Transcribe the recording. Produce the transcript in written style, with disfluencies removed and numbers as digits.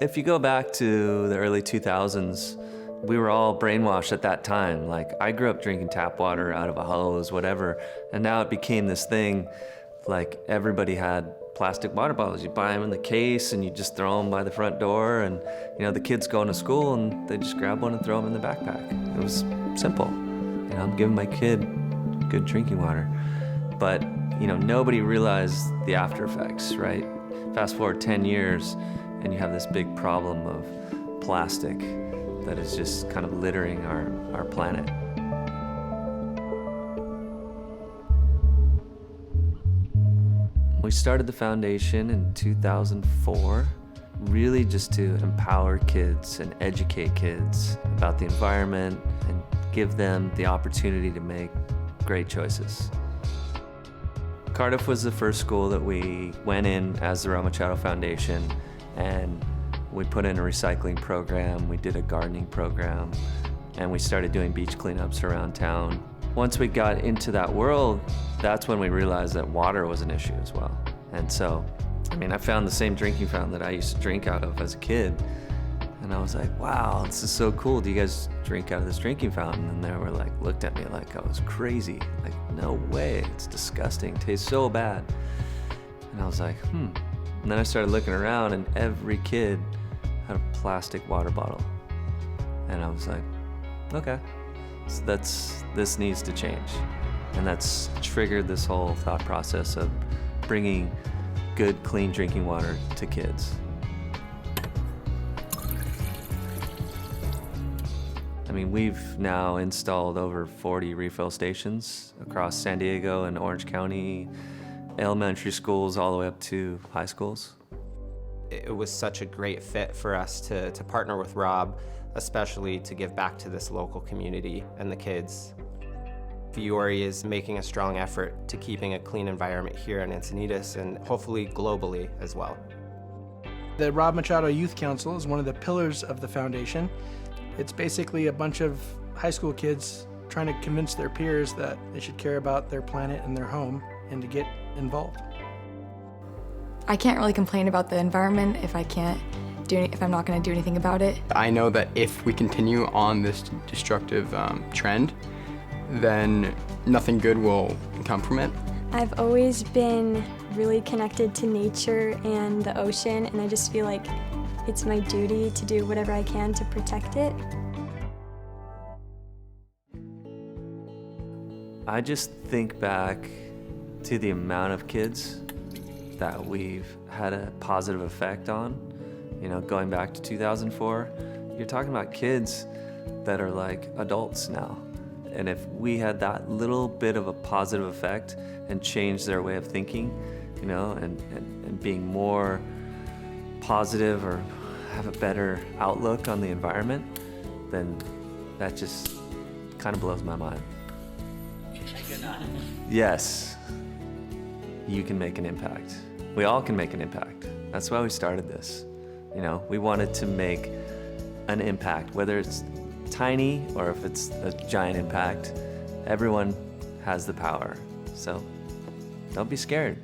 If you go back to the early 2000s, we were all brainwashed at that time. Like, I grew up drinking tap water out of a hose, whatever, and now it became this thing, like everybody had plastic water bottles. You buy them in the case and you just throw them by the front door, and you know, the kids going to school and they just grab one and throw them in the backpack. It was simple. You know, I'm giving my kid good drinking water. But, you know, nobody realized the after effects, right? Fast forward 10 years and you have this big problem of plastic that is just kind of littering our planet. We started the foundation in 2004, really just to empower kids and educate kids about the environment and give them the opportunity to make great choices. Cardiff was the first school that we went in as the Machado Foundation, and we put in a recycling program, we did a gardening program, and we started doing beach cleanups around town. Once we got into that world, that's when we realized that water was an issue as well. And so, I mean, I found the same drinking fountain that I used to drink out of as a kid. And I was like, wow, this is so cool. Do you guys drink out of this drinking fountain? And they were like, looked at me like I was crazy. Like, no way, it's disgusting, it tastes so bad. And I was like, And then I started looking around and every kid had a plastic water bottle. And I was like, okay, so this needs to change. And that's triggered this whole thought process of bringing good, clean drinking water to kids. I mean, we've now installed over 40 refill stations across San Diego and Orange County, elementary schools all the way up to high schools. It was such a great fit for us to partner with Rob, especially to give back to this local community and the kids. Fiore is making a strong effort to keeping a clean environment here in Encinitas and hopefully globally as well. The Rob Machado Youth Council is one of the pillars of the foundation. It's basically a bunch of high school kids trying to convince their peers that they should care about their planet and their home and to get involved. I can't really complain about the environment if I'm not going to do anything about it. I know that if we continue on this destructive trend, then nothing good will come from it. I've always been really connected to nature and the ocean, and I just feel like it's my duty to do whatever I can to protect it. I just think back to the amount of kids that we've had a positive effect on. You know, going back to 2004, you're talking about kids that are like adults now. And if we had that little bit of a positive effect and changed their way of thinking, you know, and being more positive or have a better outlook on the environment, then that just kind of blows my mind. Yes, you can make an impact. We all can make an impact. That's why we started this. You know, we wanted to make an impact, whether it's tiny or if it's a giant impact. Everyone has the power. So don't be scared.